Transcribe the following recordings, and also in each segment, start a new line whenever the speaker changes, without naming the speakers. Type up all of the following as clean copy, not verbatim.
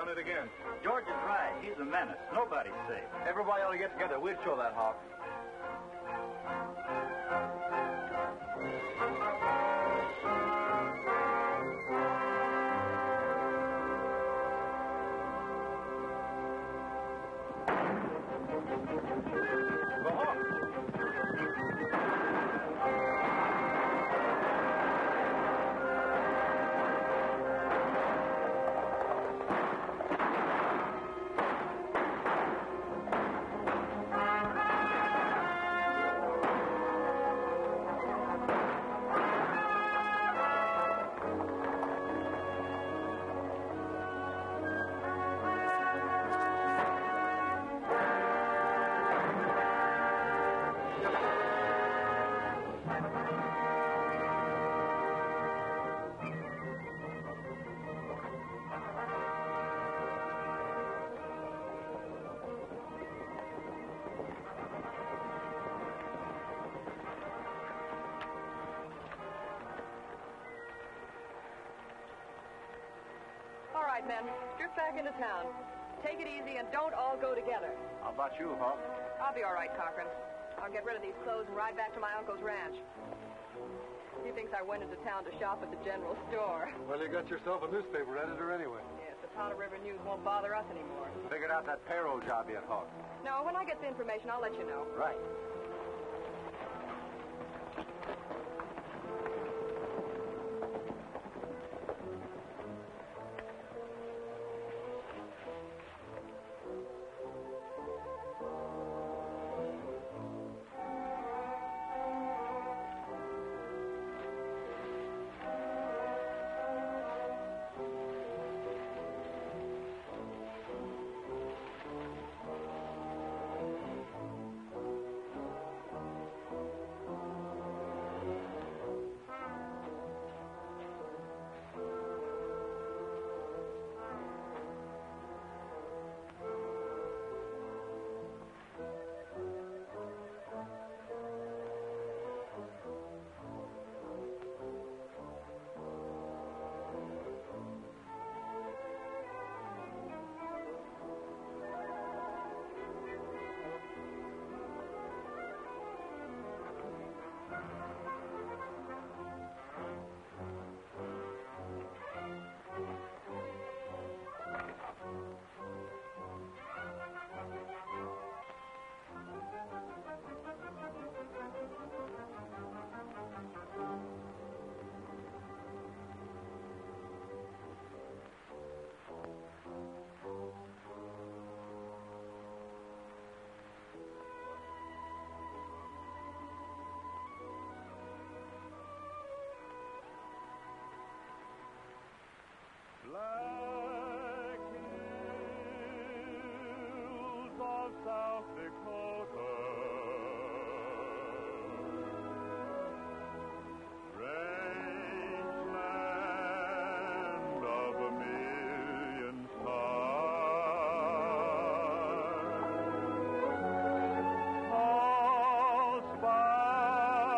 done it again.
George is right. He's a menace. Nobody's safe.
Everybody ought to get together. We'll show that hawk.
The hawk!
All right, men. Drift back into town. Take it easy and don't all go together.
How about you, Hawk?
I'll be all right, Cochran. I'll get rid of these clothes and ride back to my uncle's ranch. He thinks I went into town to shop at the general store.
Well, you got yourself a newspaper editor anyway.
Yes, the Powder River News won't bother us anymore.
Figured out that payroll job yet, Hawk?
No, when I get the information, I'll let you know.
Right.
Black hills of South Dakota, strange land of a million stars, all spies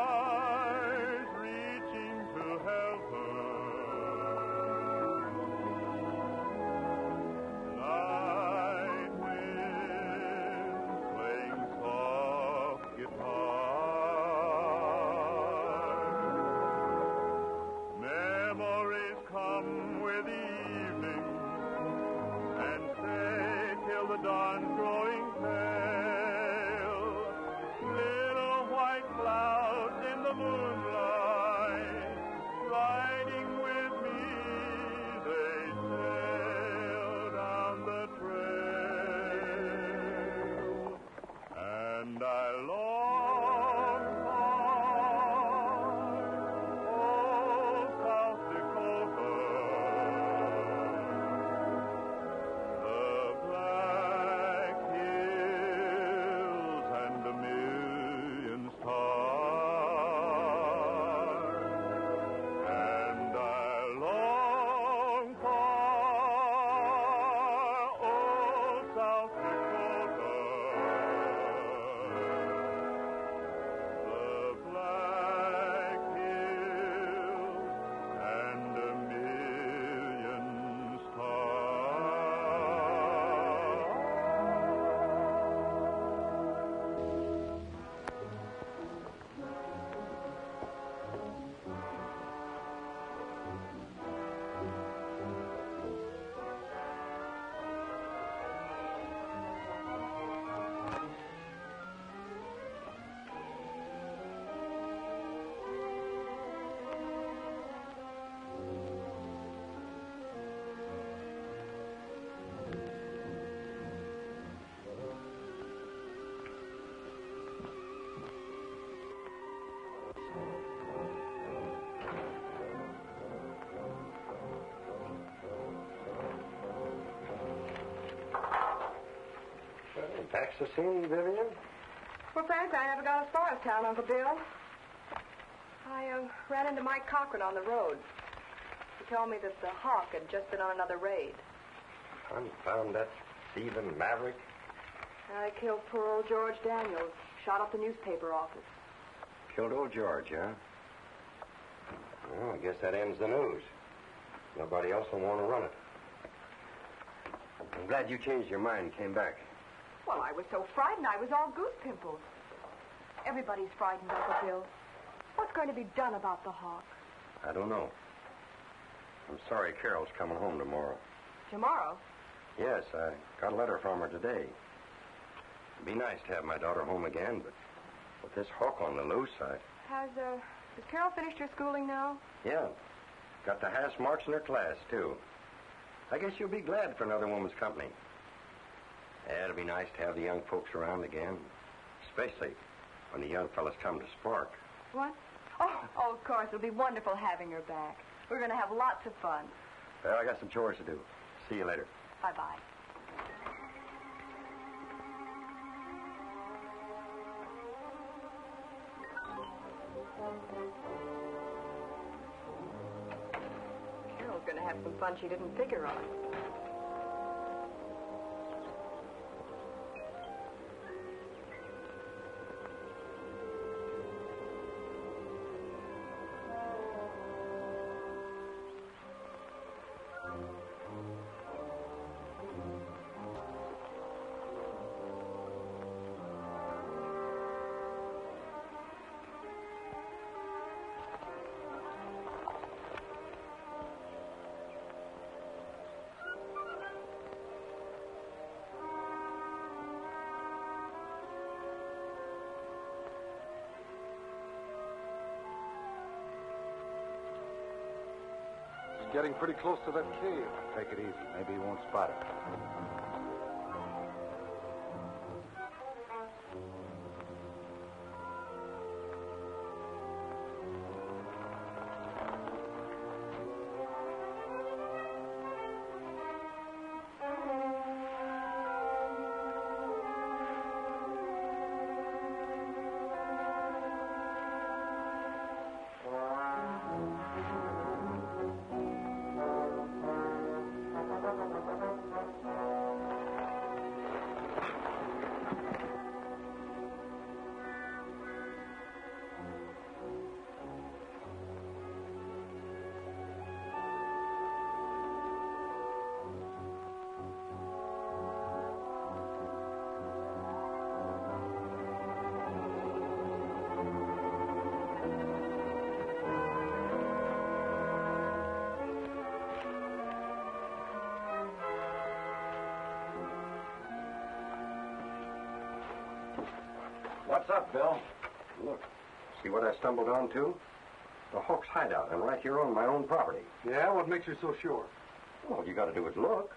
reaching to heaven. Night winds playing soft guitar. Memories come with the evening and stay till the dawn's growing pale. Little white clouds in the moonlight, riding with me, they sail down the trail, and I long for old South Dakota, the black
to see, Vivian?
Well, frankly, I never got as far as town, Uncle Bill. I ran into Mike Cochran on the road. He told me that the Hawk had just been on another raid.
Confound that thieving maverick.
I killed poor old George Daniels. Shot up the newspaper office.
Killed old George, huh? Well, I guess that ends the news. Nobody else will want to run it. I'm glad you changed your mind and came back.
Well, I was so frightened I was all goose pimples. Everybody's frightened, Uncle Bill. What's going to be done about the Hawk?
I don't know. I'm sorry Carol's coming home tomorrow.
Tomorrow?
Yes, I got a letter from her today. It'd be nice to have my daughter home again, but with this Hawk on the loose,
Has Carol finished her schooling now?
Yeah. Got the highest marks in her class, too. I guess you'll be glad for another woman's company. Yeah, it'll be nice to have the young folks around again, especially when the young fellas come to Spark.
What? Oh, of course. It'll be wonderful having her back. We're going to have lots of fun.
Well, I got some chores to do. See you later.
Bye-bye. Carol's going to have some fun she didn't figure on.
Getting pretty close to that cave. Take it easy. Maybe he won't spot it.
What's up, Bill? Look, see what I stumbled onto? The Hawk's hideout, and right here on my own property.
Yeah? What makes you so sure?
All you got to do is look.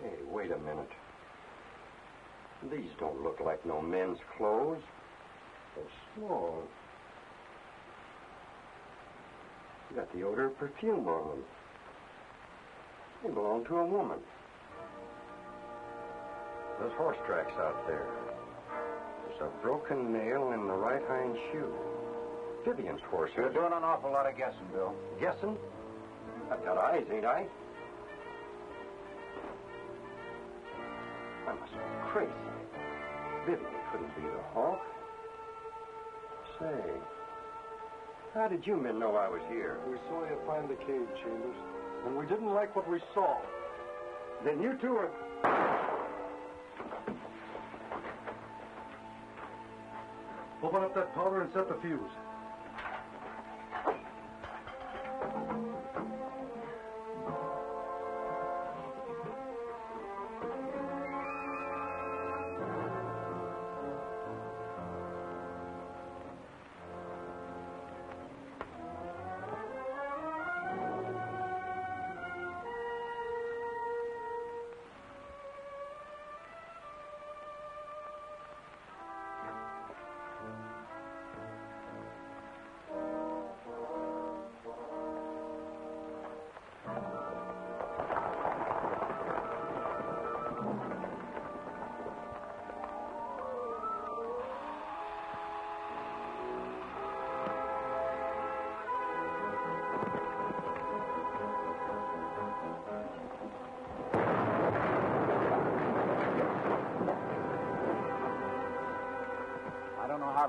Hey, wait a minute. These don't look like no men's clothes. They're small. You got the odor of perfume on them. They belong to a woman. There's horse tracks out there. There's a broken nail in the right hind shoe. Vivian's horse.
You're doing an awful lot of guessing, Bill.
Guessing? I've got eyes, ain't I? I must be crazy. Vivian couldn't be the Hawk. Say, how did you men know I was here?
We saw you find the cave, Chambers, and we didn't like what we saw.
Then you two are...
Open up that powder and set the fuse.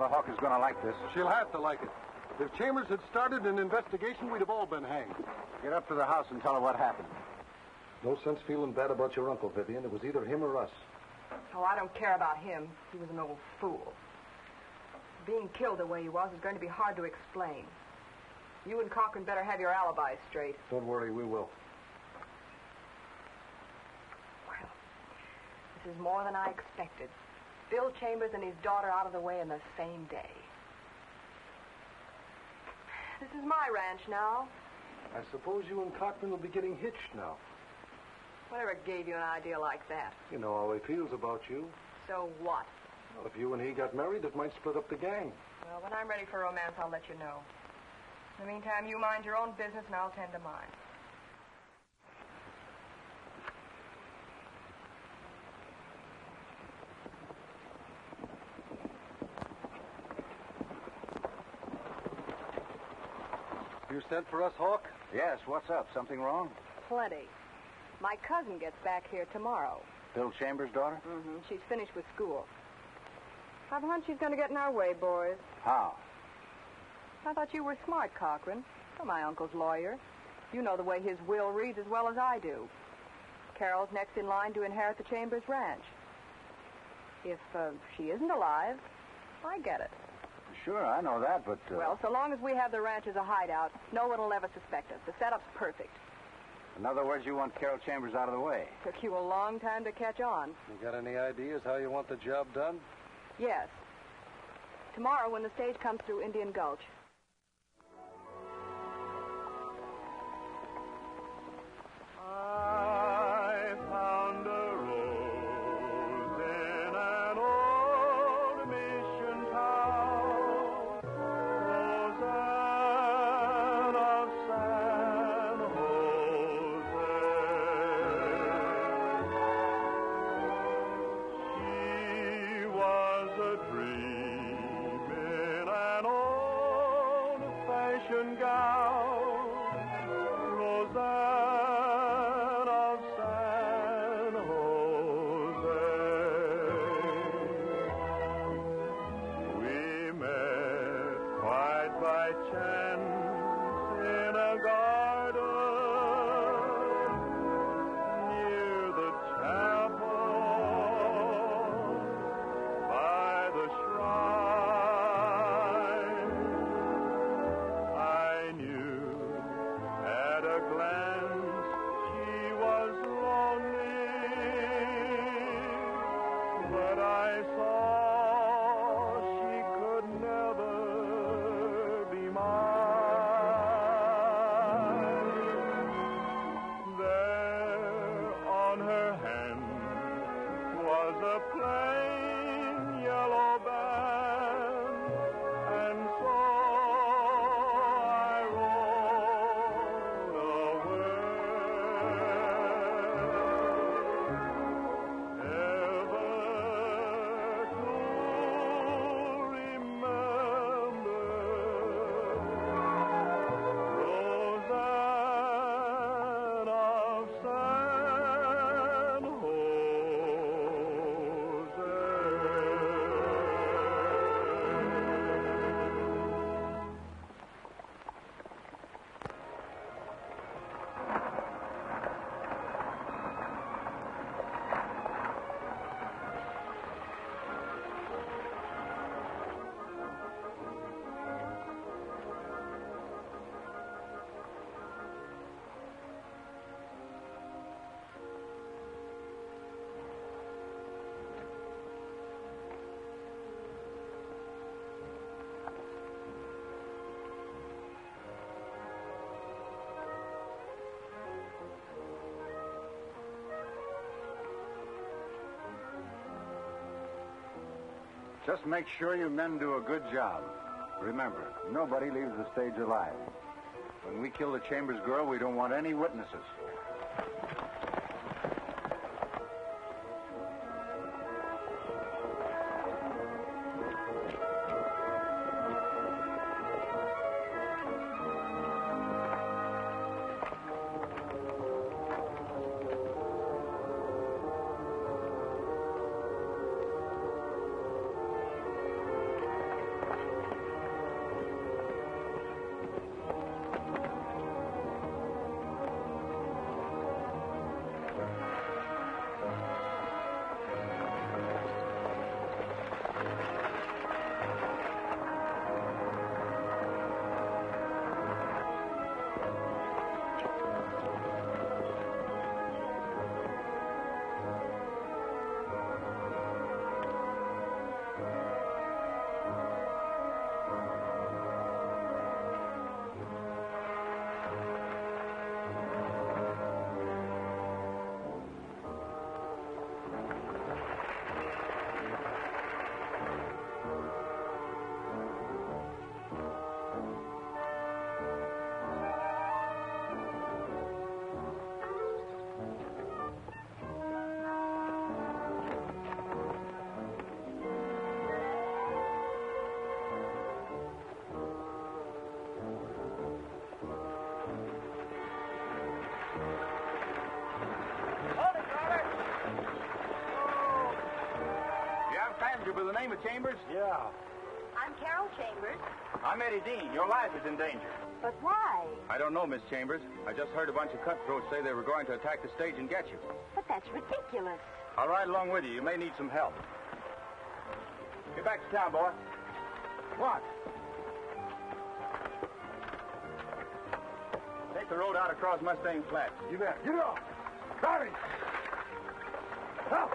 the Hawk is going to like this.
She'll have to like it. If Chambers had started an investigation, we'd have all been hanged.
Get up to the house and tell her what happened.
No sense feeling bad about your uncle, Vivian. It was either him or us.
Oh, I don't care about him. He was an old fool. Being killed the way he was is going to be hard to explain. You and Cochran better have your alibis straight.
Don't worry, we will.
Well, this is more than I expected. Bill Chambers and his daughter out of the way in the same day. This is my ranch now.
I suppose you and Cochran will be getting hitched now.
Whatever gave you an idea like that?
You know how he feels about you.
So what?
Well, if you and he got married, it might split up the gang.
Well, when I'm ready for romance, I'll let you know. In the meantime, you mind your own business and I'll tend to mine.
You sent for us, Hawk?
Yes, what's up? Something wrong?
Plenty. My cousin gets back here tomorrow.
Bill Chambers' daughter?
Mm-hmm. She's finished with school. I've a hunch she's going to get in our way, boys.
How?
I thought you were smart, Cochran. You're my uncle's lawyer. You know the way his will reads as well as I do. Carol's next in line to inherit the Chambers ranch. If she isn't alive, I get it.
Sure, I know that, but...
Well, so long as we have the ranch as a hideout, no one will ever suspect us. The setup's perfect.
In other words, you want Carol Chambers out of the way.
Took you a long time to catch on.
You got any ideas how you want the job done?
Yes. Tomorrow, when the stage comes through Indian Gulch.
I found a rose in an old mission town, Roseanne of San Jose. She was a dream in an old-fashioned gown, Roseanne of San Jose. We met quite by chance in a garden near the chapel by the shrine. I knew at a glance she was lonely, but I saw she could never be mine. There on her hand was a plain yellow band, and so I rode away, ever to remember Roseanne of San Jose.
Just make sure you men do a good job. Remember, nobody leaves the stage alive. When we kill the Chambers girl, we don't want any witnesses. the name of Chambers?
Yeah.
I'm Carol Chambers.
I'm Eddie Dean. Your life is in danger.
But why?
I don't know, Miss Chambers. I just heard a bunch of cutthroats say they were going to attack the stage and get you.
But that's ridiculous.
I'll ride along with you. You may need some help. Get back to town, boy. What? Take the road out across Mustang Flats.
You bet. Get off. Hurry. Help.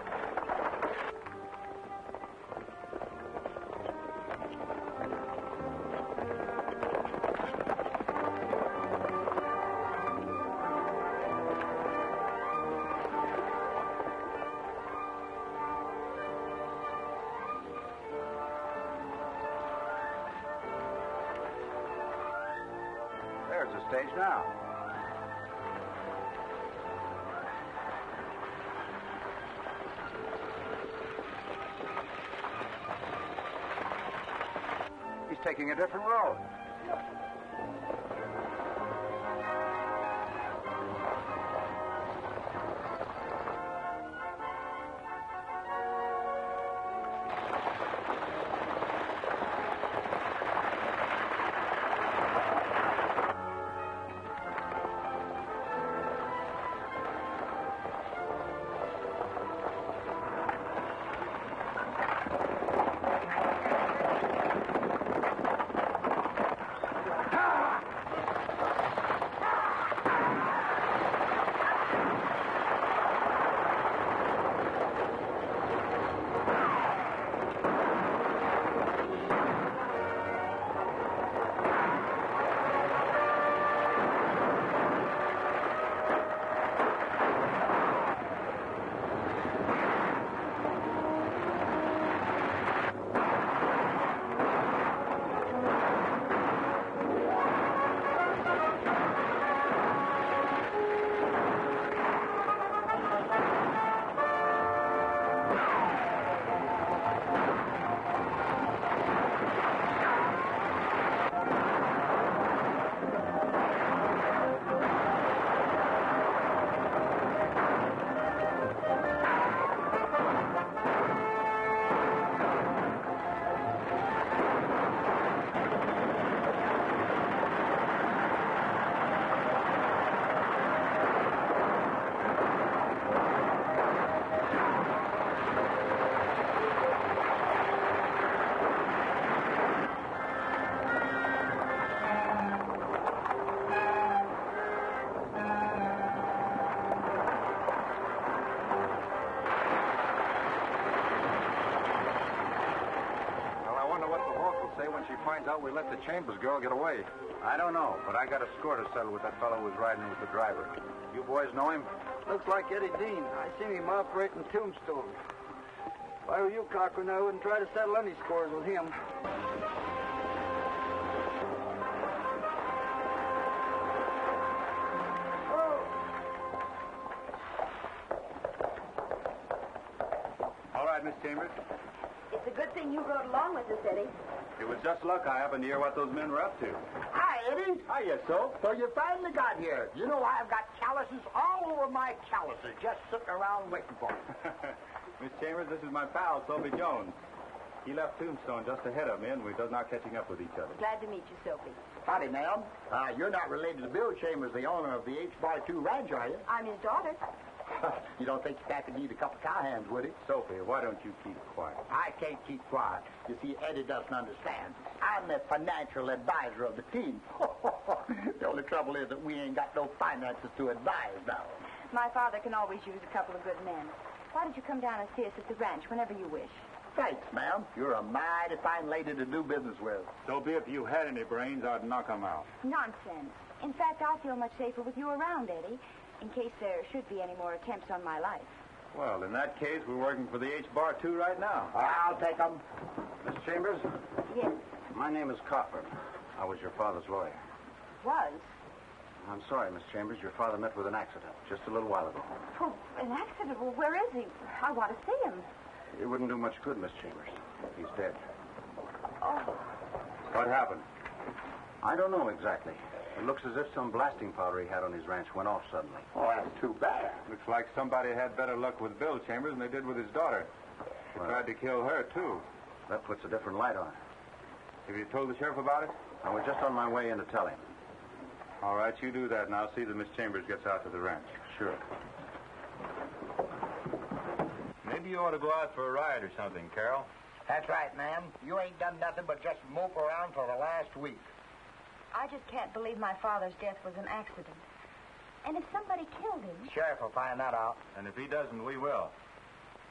There's the stage now. He's taking a different road.
Finds out we let the Chambers girl get away.
I don't know, but I got a score to settle with that fellow who was riding with the driver. You boys know him?
Looks like Eddie Dean. I seen him operating Tombstone. If I were you, Cochran, I wouldn't try to settle any scores with him.
All right, Miss Chambers.
It's a good thing you rode along with us, Eddie.
It was just luck I happened to hear what those men were up to.
Hi, Eddie.
Hiya, Soap.
So you finally got here. You know, I've got calluses all over my calluses, just sitting around waiting for you.
Miss Chambers, this is my pal, Soapy Jones. He left Tombstone just ahead of me, and we're just not catching up with each other.
Glad to meet you, Soapy.
Howdy, ma'am. You're not related to Bill Chambers, the owner of the H-Bar 2 Ranch, are you?
I'm his daughter.
You don't think Pat could need a couple cowhands, would he?
Soapy, why don't you keep quiet?
I can't keep quiet. You see, Eddie doesn't understand. I'm the financial advisor of the team. The only trouble is that we ain't got no finances to advise now.
My father can always use a couple of good men. Why don't you come down and see us at the ranch whenever you wish?
Thanks, ma'am. You're a mighty fine lady to do business with.
Soapy, if you had any brains, I'd knock 'em out.
Nonsense. In fact, I feel much safer with you around, Eddie, in case there should be any more attempts on my life.
Well, in that case, we're working for the H-Bar 2 right now.
I'll take 'em.
Miss Chambers,
Yes.
my name is Cochran. I was your father's lawyer.
Was?
I'm sorry, Miss Chambers. Your father met with an accident just a little while ago.
Oh, an accident? Well, where is he? I want to see him.
It wouldn't do much good, Miss Chambers. He's dead.
Oh,
What happened? I don't know exactly. It looks as if some blasting powder he had on his ranch went off suddenly.
Oh, that's too bad.
Looks like somebody had better luck with Bill Chambers than they did with his daughter. They tried to kill her, too. That puts a different light on it.
Have you told the sheriff about it?
I was just on my way in to tell him.
All right, you do that, and I'll see that Miss Chambers gets out to the ranch.
Sure.
Maybe you ought to go out for a ride or something, Carol.
That's right, ma'am. You ain't done nothing but just mope around for the last week.
I just can't believe my father's death was an accident. And if somebody killed him...
Sheriff will find that out.
And if he doesn't, we will.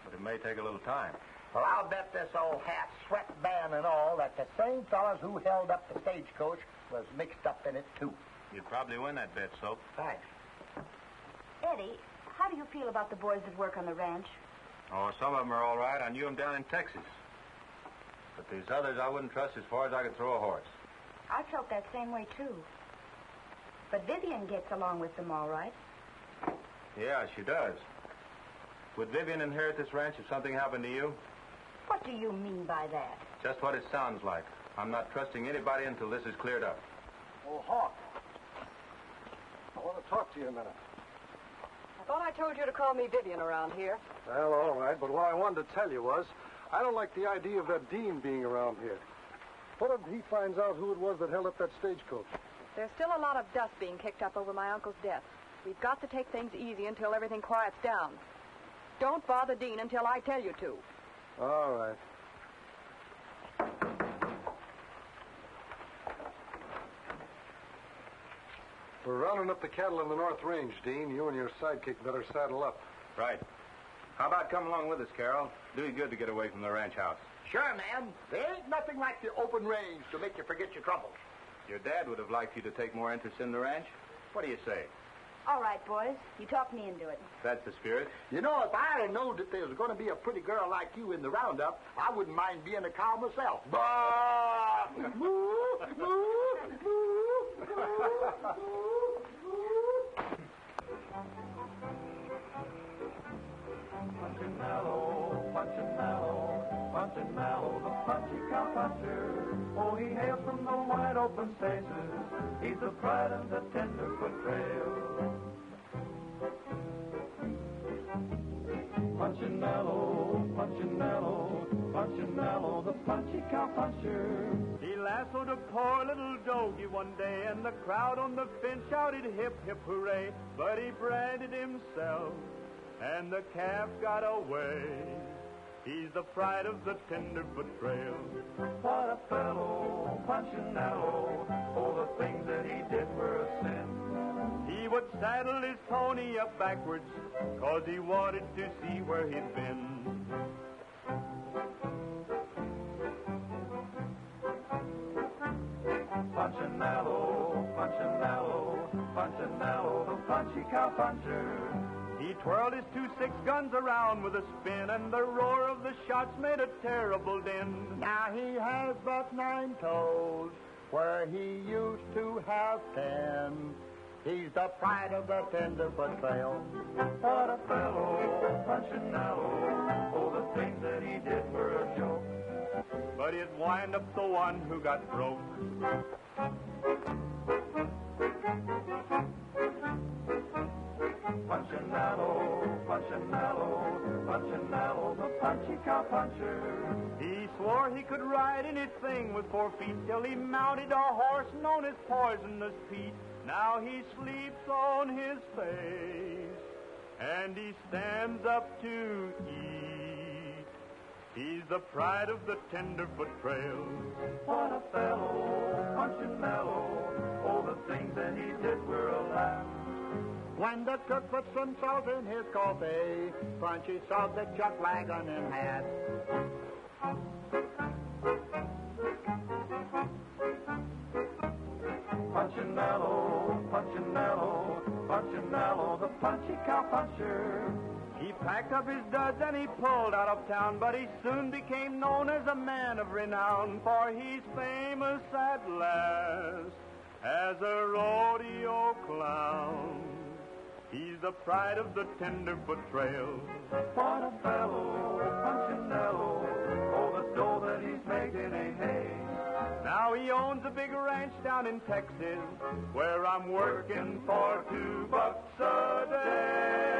But it may take a little time.
Well, I'll bet this old hat, sweatband and all, that the same fellas who held up the stagecoach was mixed up in it, too.
You'd probably win that bet, Soap.
Thanks.
Eddie, how do you feel about the boys that work on the ranch?
Oh, some of them are all right. I knew them down in Texas. But there's others I wouldn't trust as far as I could throw a horse.
I felt that same way, too. But Vivian gets along with them all right.
Yeah, she does. Would Vivian inherit this ranch if something happened to you?
What do you mean by that?
Just what it sounds like. I'm not trusting anybody until this is cleared up.
Oh, Hawk. I want to talk to you a minute.
I thought I told you to call me Vivian around here.
Well, all right, but what I wanted to tell you was, I don't like the idea of that Dean being around here. What if he finds out who it was that held up that stagecoach?
There's still a lot of dust being kicked up over my uncle's death. We've got to take things easy until everything quiets down. Don't bother Dean until I tell you to.
All right. We're rounding up the cattle in the North Range, Dean. You and your sidekick better saddle up.
Right. How about coming along with us, Carol? Do you good to get away from the ranch house.
Sure, ma'am. There ain't nothing like the open range to make you forget your troubles.
Your dad would have liked you to take more interest in the ranch. What do you say?
All right, boys. You talked me into it.
That's the spirit.
You know, if I had known that there was going to be a pretty girl like you in the roundup, I wouldn't mind being a cow myself. Bah! Moo! Moo! Moo!
Punchinello, Punchinello, Punchinello, the punchy cow puncher. Oh, he hails from the wide open spaces. He's the pride of the Tenderfoot Trail. Punchinello, Punchinello, Punchinello, the punchy cow puncher. He lassoed a poor little doggy one day, and the crowd on the fence shouted hip, hip, hooray. But he branded himself, and the calf got away. He's the pride of the Tenderfoot Trail. What a fellow, Punchinello. Oh, the things that he did were a sin. He would saddle his pony up backwards, 'cause he wanted to see where he'd been. Punchinello, Punchinello, Punchinello, the punchy cow puncher. He twirled his 2-6 guns around with a spin, and the roar of the shots made a terrible din.
Now he has but 9 toes, where he used to have 10. He's the pride of the Tenderfoot Trail.
What a fellow, Punchinello. Oh, the things that he did were a joke. But he'd wind up the one who got broke. Punchinello, Punchinello, Punchinello, the punchy cow puncher. He swore he could ride anything with 4 feet till he mounted a horse known as Poisonous Pete. Now he sleeps on his face, and he stands up to eat. He's the pride of the Tenderfoot Trail. What a fellow, Punchinello. Oh, the things that he did were a laugh.
When the cook put some salt in his coffee, Punchy sawed the chuck wagon in half.
Punchinello, Punchinello, Punchinello, the punchy cow puncher. He packed up his duds and he pulled out of town, but he soon became known as a man of renown, for he's famous at last as a rodeo clown. He's the pride of the Tenderfoot Trail. What a fellow, Punchinello. Oh, the dough that he's making ain't hay. Now he owns a big ranch down in Texas, where I'm working for $2 a day.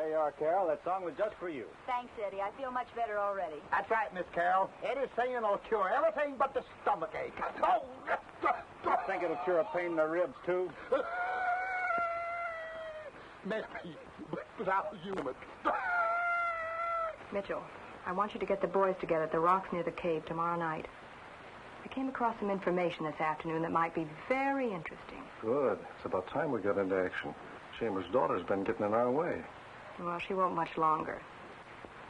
There you are, Carol. That song was just for you.
Thanks, Eddie. I feel much better already.
That's right, Miss Carol. Eddie's singing will cure everything but the stomach ache. Oh!
Think it'll cure a pain in the ribs, too?
Maybe, but I'll human.
Mitchell, I want you to get the boys together at the rocks near the cave tomorrow night. I came across some information this afternoon that might be very interesting.
Good. It's about time we got into action. Chambers' daughter's been getting in our way.
Well, she won't much longer.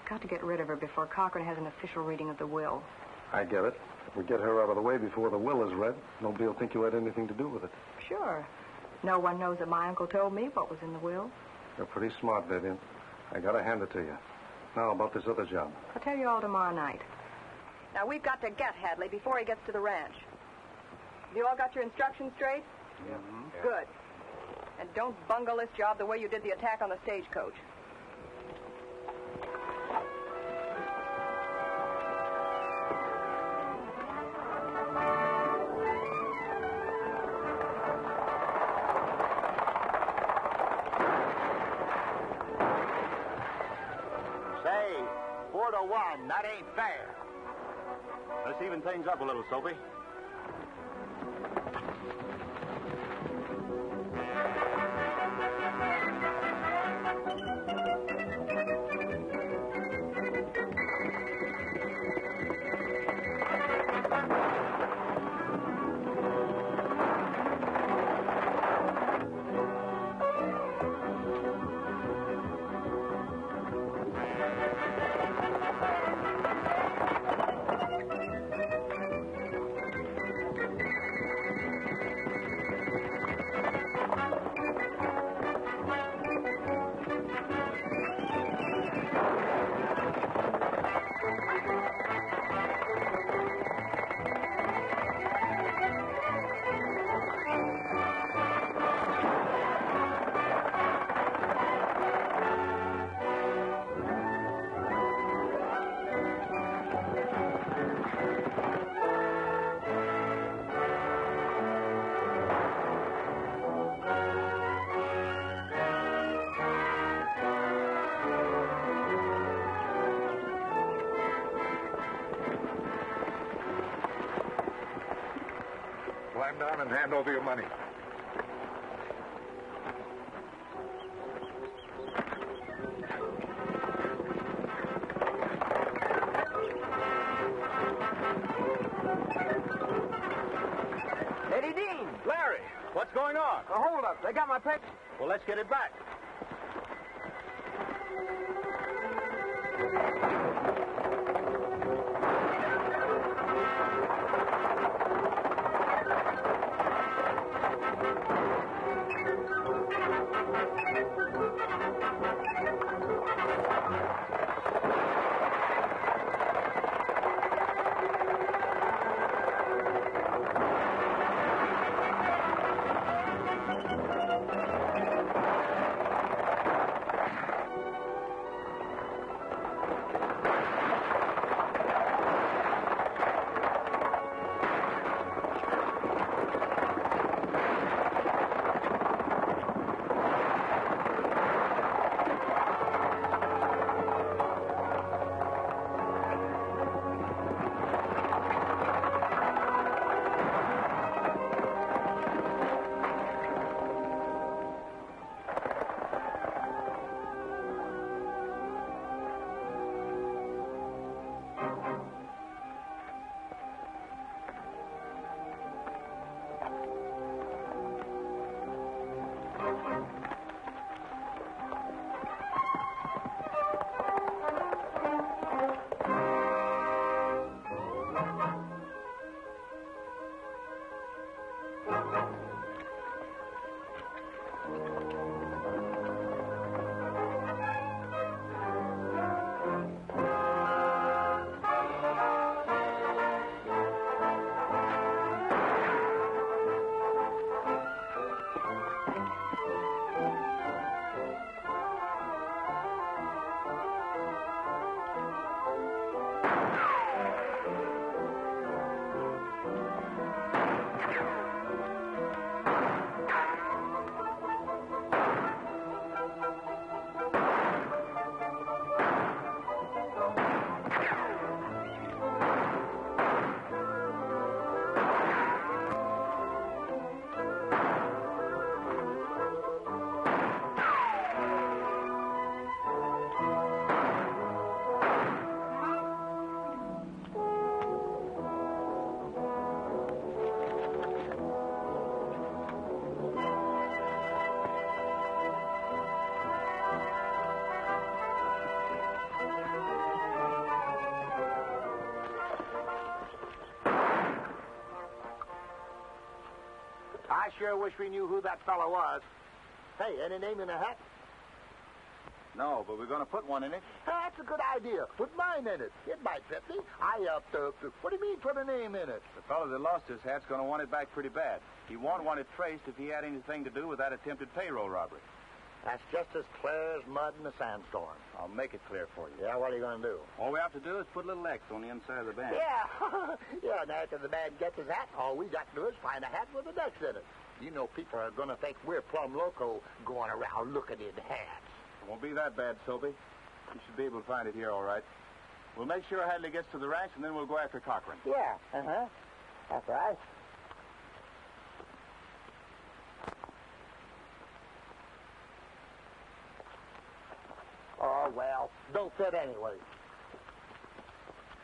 Got to get rid of her before Cochran has an official reading of the will.
I get it. If we get her out of the way before the will is read, nobody will think you had anything to do with it.
Sure. No one knows that my uncle told me what was in the will.
You're pretty smart, Vivian. I gotta hand it to you. Now, about this other job.
I'll tell you all tomorrow night. Now, we've got to get Hadley before he gets to the ranch. You all got your instructions straight?
Yeah.
Good. And don't bungle this job the way you did the attack on the stagecoach.
Say, 4-1, that ain't fair.
Let's even things up a little, Soapy.
Climb down and hand over your money.
Eddie Dean!
Larry, what's going on?
Hold up. They got my paper.
Well, let's get it back.
sure wish we knew who that fellow was. Hey, any name in the hat?
No, but we're going to put one in it.
That's a good idea. Put mine in it. It might fit me. What do you mean put a name in it?
The fellow that lost his hat's going to want it back pretty bad. He won't want it traced if he had anything to do with that attempted payroll robbery.
That's just as clear as mud in a sandstorm.
I'll make it clear for you.
Yeah, what are you going to do?
All we have to do is put a little X on the inside of the band.
Yeah. Yeah, and after the man gets his hat, all we got to do is find a hat with an X in it. You know, people are going to think we're plumb loco going around looking in hats.
It won't be that bad, Soapy. You should be able to find it here all right. We'll make sure Hadley gets to the ranch, and then we'll go after Cochran.
Yeah, that's right. Oh, well, don't fit anyway.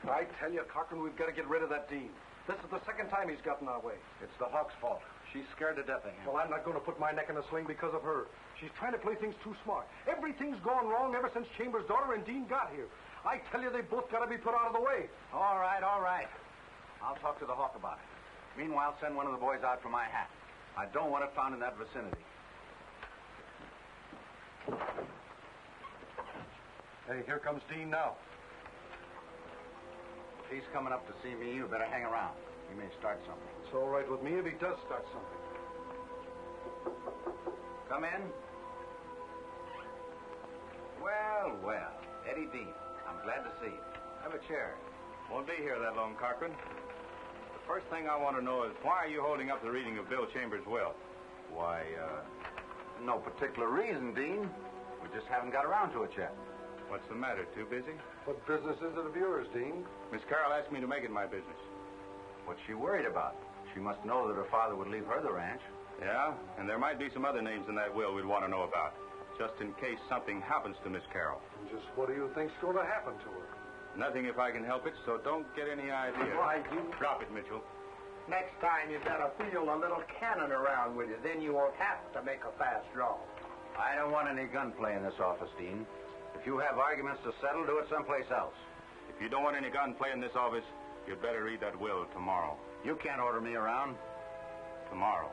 I tell you, Cochran, we've got to get rid of that Dean. This is the second time he's gotten our way.
It's the Hawk's fault. She's scared to death of him.
Well, I'm not going to put my neck in a sling because of her. She's trying to play things too smart. Everything's gone wrong ever since Chambers' daughter and Dean got here. I tell you, they both got to be put out of the way.
All right. I'll talk to the Hawk about it. Meanwhile, send one of the boys out for my hat. I don't want it found in that vicinity.
Hey, here comes Dean now.
If he's coming up to see me, you better hang around. He may start something.
It's all right with me if he does start something.
Come in. Well, Eddie Dean. I'm glad to see you. Have a chair.
Won't be here that long, Cochran. The first thing I want to know is why are you holding up the reading of Bill Chambers' will?
Why, no particular reason, Dean. We just haven't got around to it yet.
What's the matter? Too busy?
What business is it of yours, Dean?
Miss Carroll asked me to make it my business.
What's she worried about? She must know that her father would leave her the ranch.
Yeah, and there might be some other names in that will we'd want to know about, just in case something happens to Miss Carroll.
And just what do you think's going to happen to her?
Nothing if I can help it, so don't get any idea.
Why, you...
Drop it, Mitchell.
Next time you better feel a little cannon around with you. Then you won't have to make a fast draw.
I don't want any gunplay in this office, Dean. If you have arguments to settle, do it someplace else.
If you don't want any gunplay in this office, you'd better read that will tomorrow.
You can't order me around.
Tomorrow.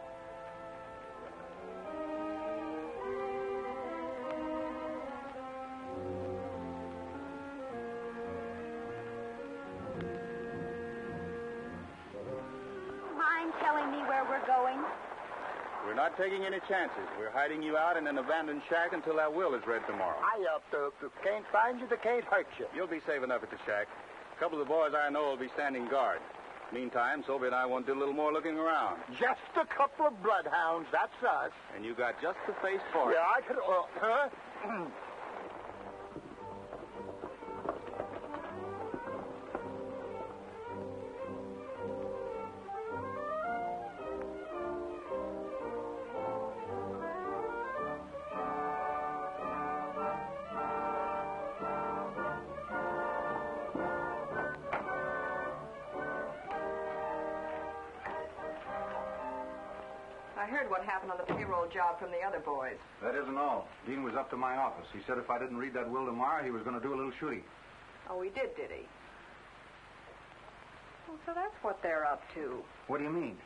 Mind telling me where we're going?
We're not taking any chances. We're hiding you out in an abandoned shack until that will is read tomorrow.
Can't find you, they can't hurt you.
You'll be safe enough at the shack. A couple of the boys I know will be standing guard. Meantime, Soapy and I want to do a little more looking around.
Just a couple of bloodhounds, that's us.
And you got just the face for it.
Yeah, I could... huh?
I heard what happened on the payroll job from the other boys.
That isn't all. Dean was up to my office. He said if I didn't read that will tomorrow, he was going to do a little shooting.
Oh, he did he? Well, so that's what they're up to.
What do you mean?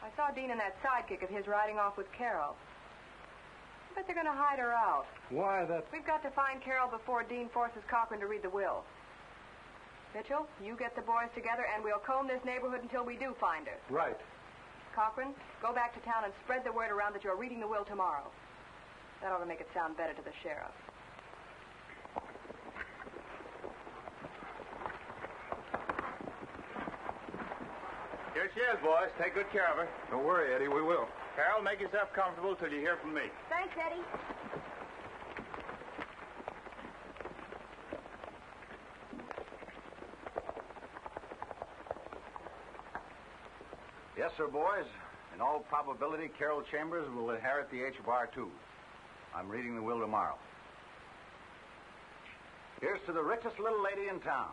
I saw Dean and that sidekick of his riding off with Carol. I bet they're going to hide her out.
Why, that...
We've got to find Carol before Dean forces Cochran to read the will. Mitchell, you get the boys together, and we'll comb this neighborhood until we do find her.
Right.
Cochran, go back to town and spread the word around that you're reading the will tomorrow. That ought to make it sound better to the sheriff.
Here she is, boys. Take good care of her.
Don't worry, Eddie, we will.
Carol, make yourself comfortable till you hear from me.
Thanks, Eddie.
Yes, sir, boys. In all probability, Carol Chambers will inherit the H-Bar, too. I'm reading the will tomorrow. Here's to the richest little lady in town.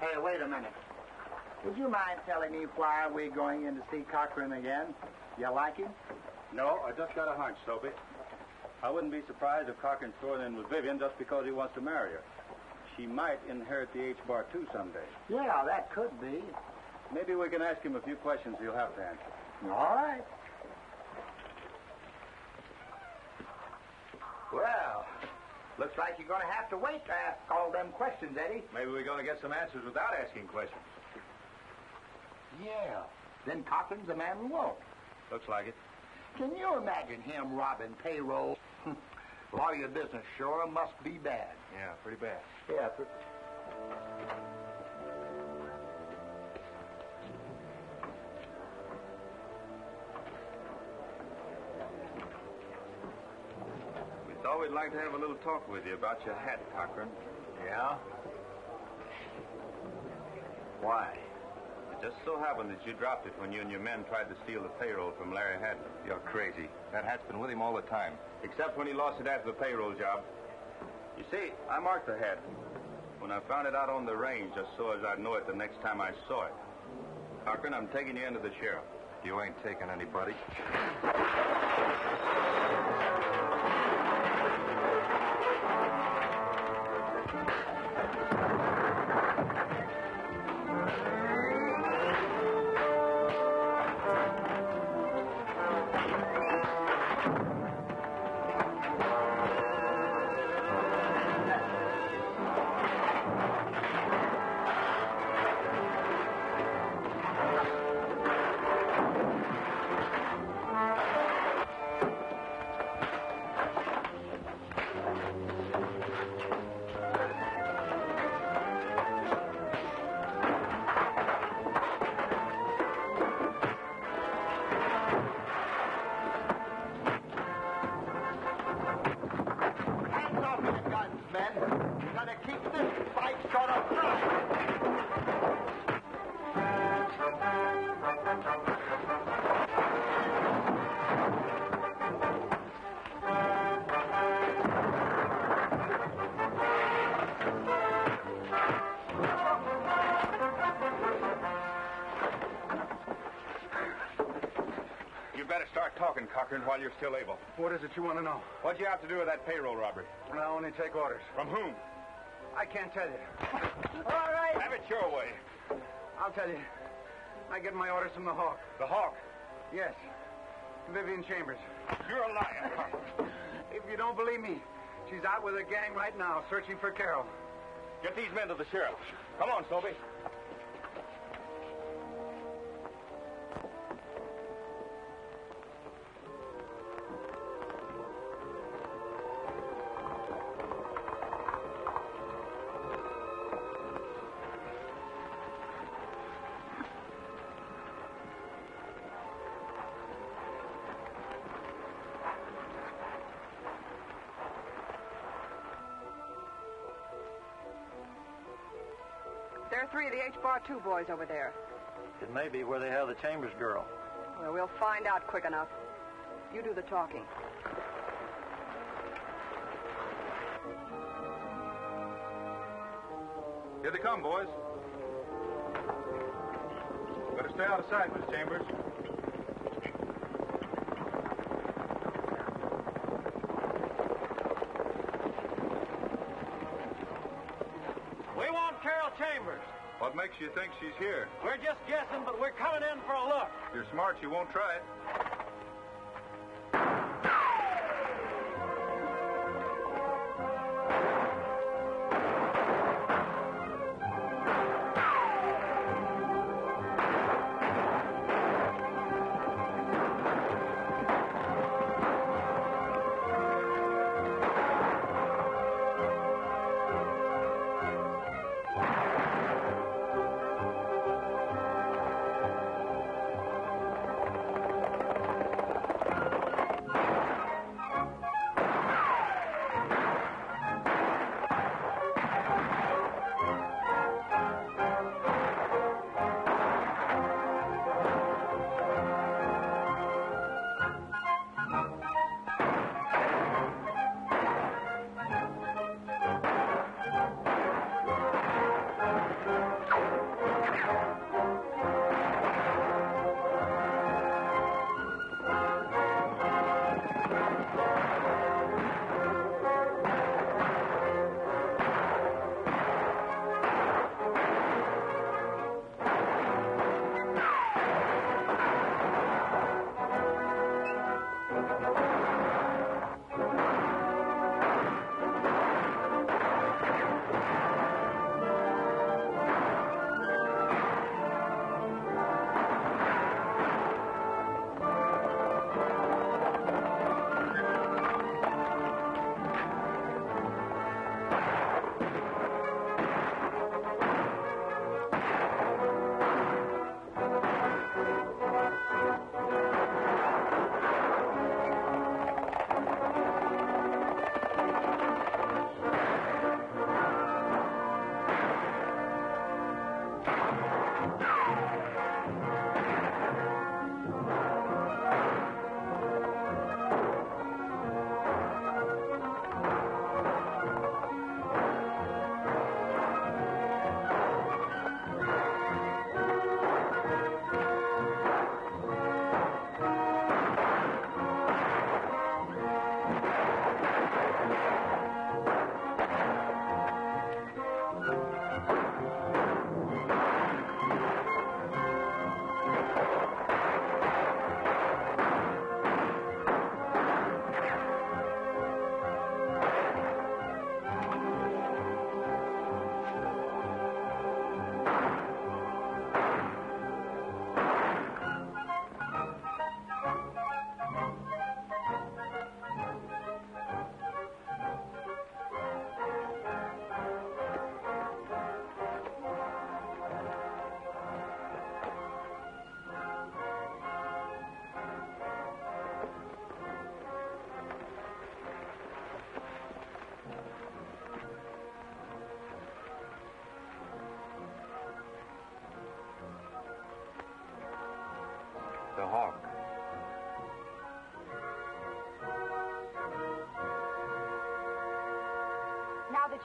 Hey, wait a minute. Would you mind telling me why we're going in to see Cochran again? You like him?
No, I just got a hunch, Soapy. I wouldn't be surprised if Cochran's throwing in with Vivian just because he wants to marry her. She might inherit the H-Bar, too, someday.
Yeah, that could be.
Maybe we can ask him a few questions he'll have to answer.
All right. Well, looks like you're going to have to wait to ask all them questions, Eddie.
Maybe we're going to get some answers without asking questions.
Yeah. Then Cochran's the man we want.
Looks like it.
Can you imagine him robbing payroll? Lawyer business sure must be bad.
Yeah, pretty bad.
Yeah.
We thought we'd like to have a little talk with you about your hat, Cochran.
Yeah? Why?
It just so happened that you dropped it when you and your men tried to steal the payroll from Larry Haddon. You're crazy. That hat's been with him all the time. Except when he lost it after the payroll job. You see, I marked the hat. When I found it out on the range, just so as I'd know it the next time I saw it. Cochran, I'm taking you into the sheriff.
You ain't taking anybody.
Talking, Cochran, while you're still able.
What is it you want to know?
What'd you have to do with that payroll robbery?
I only take orders.
From whom?
I can't tell you.
All right.
Have it your way.
I'll tell you. I get my orders from the Hawk.
The Hawk?
Yes. Vivian Chambers.
You're a liar, Cochran.
If you don't believe me, she's out with her gang right now, searching for Carol.
Get these men to the sheriff. Come on, Soapy.
There are 3 of the H-Bar 2 boys over there.
It may be where they have the Chambers girl.
Well, we'll find out quick enough. You do the talking.
Here they come, boys. Better stay out of sight, Miss Chambers.
We want Carol Chambers.
What makes you think she's here?
We're just guessing, but we're coming in for a look.
You're smart, you won't try it.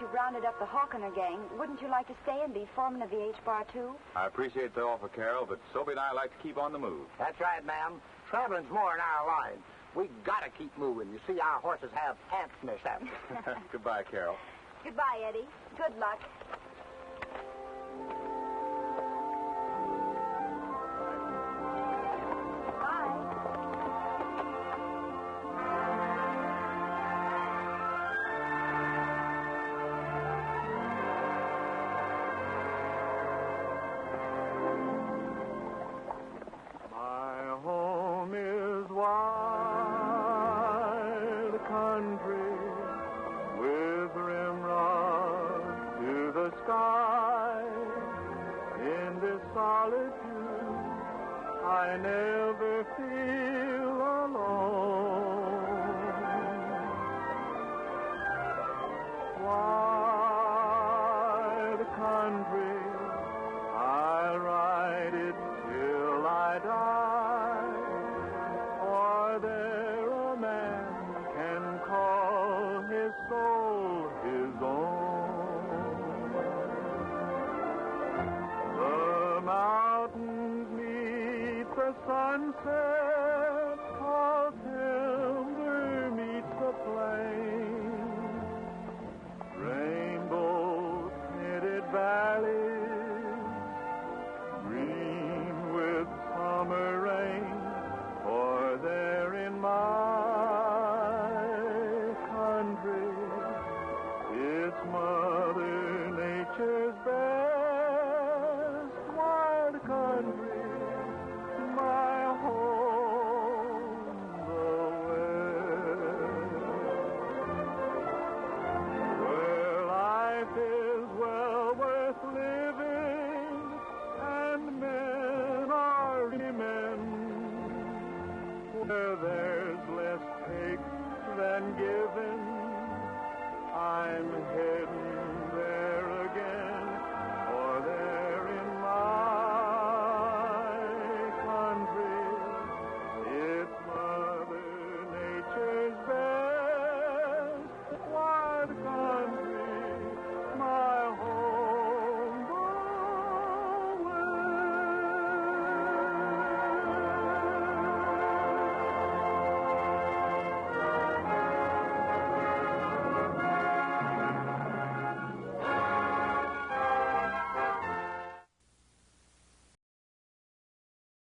you've rounded up the Hawkener gang, wouldn't you like to stay and be foreman of the H-Bar, too?
I appreciate the offer, Carol, but Soapy and I like to keep on the move.
That's right, ma'am. Traveling's more in our line. We gotta keep moving. You see, our horses have ants in their saddles.
Goodbye, Carol.
Goodbye, Eddie. Good luck.
I never feel alone. Why the country? I'll ride it till I die. Or there a man can call his soul his own. The mountains meet the sunset